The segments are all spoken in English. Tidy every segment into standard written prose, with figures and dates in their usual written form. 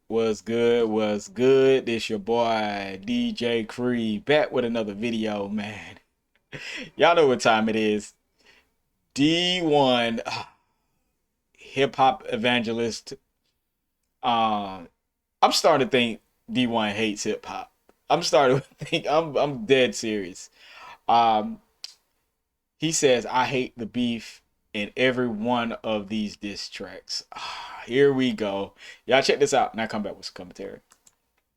Was good, was good. This your boy DJ Cree back with another video, man. Y'all know what time it is. D1 hip hop evangelist. Um, I'm starting to think D1 hates hip hop. I'm starting to think I'm dead serious. Um, he says I hate the beef in every one of these diss tracks. Here we go. Y'all check this out and I come back with some commentary.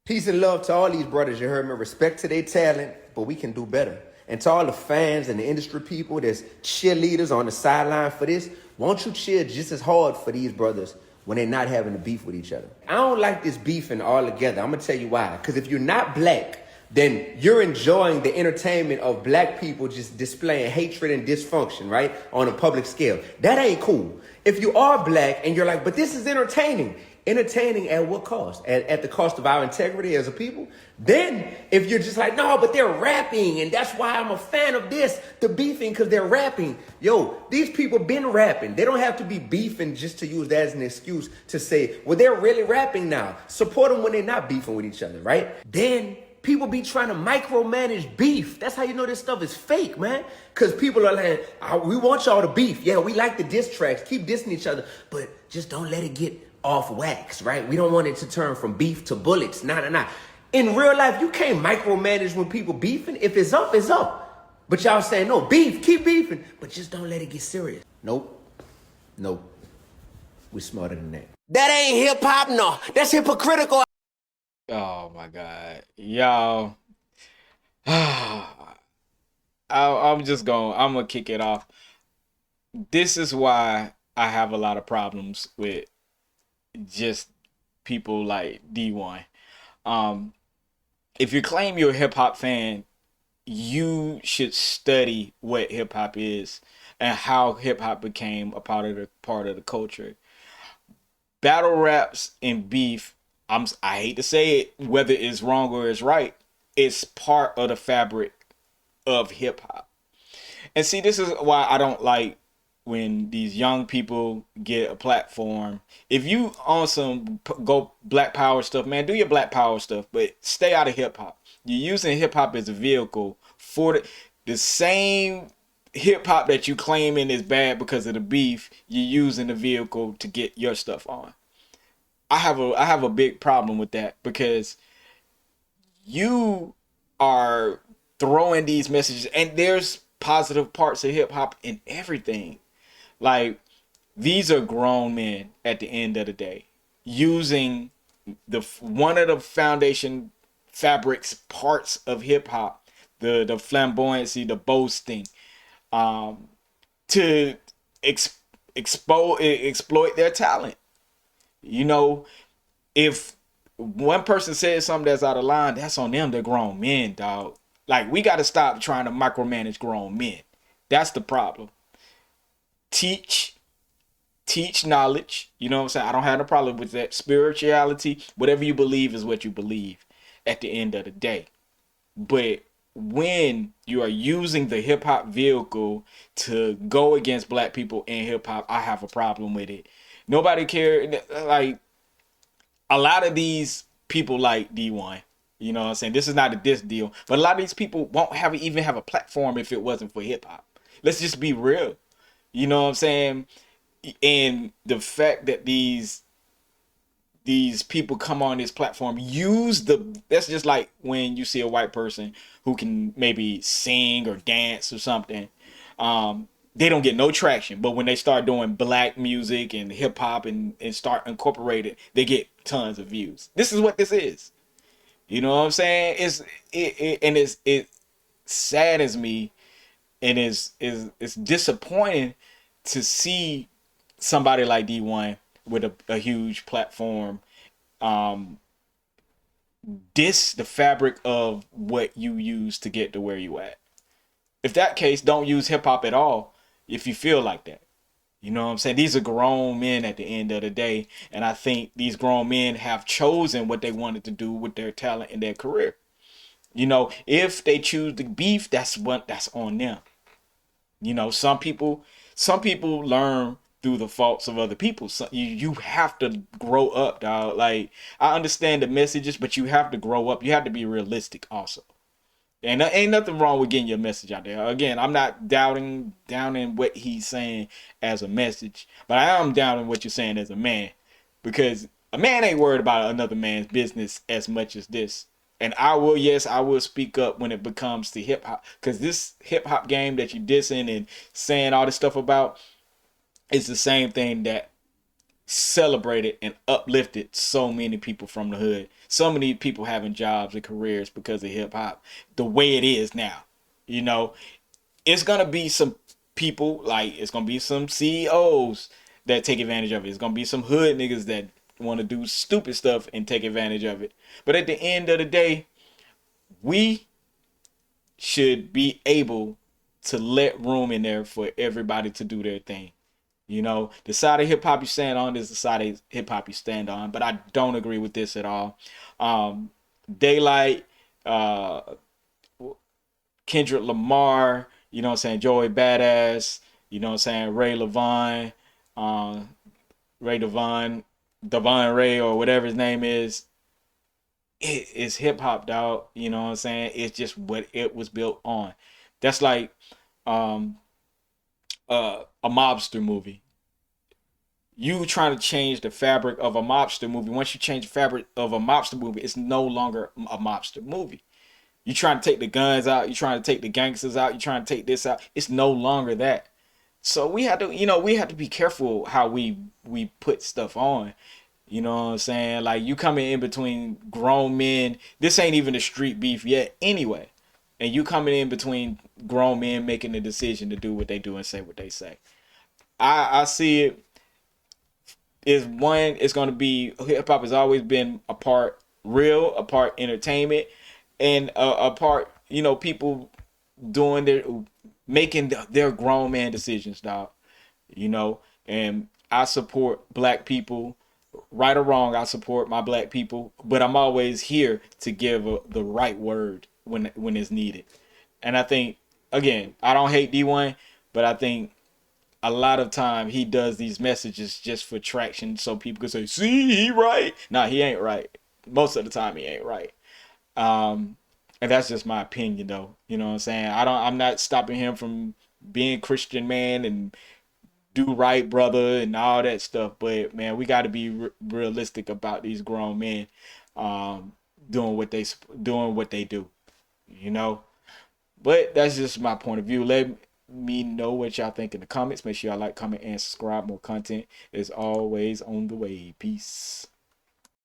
Peace and love to all these brothers, you heard me. Respect to their talent, but we can do better. And to all the fans and the industry people that's cheerleaders on the sideline for this, won't you cheer just as hard for these brothers when they're not having a beef with each other? I don't like this beefing all together. I'm going to tell you why. Because if you're not black, then you're enjoying the entertainment of black people just displaying hatred and dysfunction, right, on a public scale. That ain't cool. If you are black and you're like, but this is entertaining, entertaining at what cost? At the cost of our integrity as a people? Then, if you're just like, no, but they're rapping, and that's why I'm a fan of this, the beefing, because they're rapping. Yo, these people been rapping. They don't have to be beefing just to use that as an excuse to say, well, they're really rapping now. Support them when they're not beefing with each other, right? Then, people be trying to micromanage beef. That's how you know this stuff is fake, man. Because people are like, we want y'all to beef. Yeah, we like the diss tracks. Keep dissing each other. But just don't let it get off wax, right? We don't want it to turn from beef to bullets. Nah. In real life, you can't micromanage when people beefing. If it's up, it's up. But y'all saying, no, beef, keep beefing. But just don't let it get serious. Nope. We're smarter than that. That ain't hip-hop, no. That's hypocritical. Oh my God, y'all. I'm just going. I'm gonna kick it off. This is why I have a lot of problems with just people like D1. Um, if you claim you're a hip hop fan, you should study what hip hop is and how hip hop became a part of the culture. Battle raps and beef, I hate to say it, whether it's wrong or it's right, it's part of the fabric of hip hop. And see, this is why I don't like when these young people get a platform. If you on some go black power stuff, man, do your black power stuff, but stay out of hip hop. You're using hip hop as a vehicle for the same hip hop that you claiming is bad because of the beef. You're using the vehicle to get your stuff on. I have a big problem with that because you are throwing these messages, and there's positive parts of hip hop in everything. Like, these are grown men at the end of the day using the one of the foundation fabrics parts of hip hop, the flamboyancy, the boasting, um, to exploit their talent. You know, if one person says something that's out of line, that's on them. They're grown men, dog. Like, we got to stop trying to micromanage grown men. That's the problem. Teach, teach knowledge. You know what I'm saying? I don't have no problem with that. Spirituality, whatever you believe is what you believe at the end of the day. But when you are using the hip hop vehicle to go against black people in hip hop, I have a problem with it. Nobody care. Like, a lot of these people like D1. You know what I'm saying? This is not a diss deal, but a lot of these people won't even have a platform if it wasn't for hip hop. Let's just be real. You know what I'm saying? And the fact that these people come on this platform, use the, that's just like when you see a white person who can maybe sing or dance or something. They don't get no traction, but when they start doing black music and hip hop and start incorporating, they get tons of views. This is what this is. You know what I'm saying? It saddens me, and it's disappointing to see somebody like D1 with a huge platform diss the fabric of what you use to get to where you at. If that case, don't use hip hop at all if you feel like that. You know what I'm saying? These are grown men at the end of the day, and I think these grown men have chosen what they wanted to do with their talent and their career. You know, if they choose to beef, that's on them. You know, some people learn through the faults of other people. So you have to grow up, dog. Like, I understand the messages, but you have to grow up. You have to be realistic also. And there ain't nothing wrong with getting your message out there. Again, I'm not downing what he's saying as a message, but I am downing what you're saying as a man, because a man ain't worried about another man's business as much as this. And I will, yes, I will speak up when it becomes to hip hop, because this hip hop game that you dissing and saying all this stuff about is the same thing that celebrated and uplifted so many people from the hood. So many people having jobs and careers because of hip hop, the way it is now. You know, it's gonna be some people, like, it's gonna be some CEOs that take advantage of it. It's gonna be some hood niggas that want to do stupid stuff and take advantage of it. But at the end of the day, we should be able to let room in there for everybody to do their thing. You know, the side of hip hop you stand on is the side of hip hop you stand on. But I don't agree with this at all. Daylight, uh, Kendrick Lamar, you know what I'm saying, Joey Badass, you know what I'm saying, uh, Ray Devon, Devon Ray, or whatever his name is. It is hip hop, dog. You know what I'm saying? It's just what it was built on. That's like um, a mobster movie. You trying to change the fabric of a mobster movie. Once you change the fabric of a mobster movie, it's no longer a mobster movie. You trying to take the guns out, you trying to take the gangsters out, you trying to take this out. It's no longer that. So we have to, we have to be careful how we put stuff on. You know what I'm saying? Like, you coming in between grown men. This ain't even a street beef yet anyway. And you coming in between grown men making the decision to do what they do and say what they say. I see it is one, it's going to be, hip hop has always been a part real, a part entertainment, and a part, people doing making their grown man decisions, dog. And I support black people, right or wrong. I support my black people, but I'm always here to give the right word when it's needed. And I think, again, I don't hate D1, but I think a lot of time he does these messages just for traction, so people can say, "See, he right." Nah, he ain't right. Most of the time, he ain't right. Um, and that's just my opinion, though. You know what I'm saying? I'm not stopping him from being Christian man and do right, brother, and all that stuff. But man, we got to be realistic about these grown men um, doing what they do. You know. But that's just my point of view. Let me know what y'all think in the comments. Make sure y'all like, comment, and subscribe. More content is always on the way. Peace.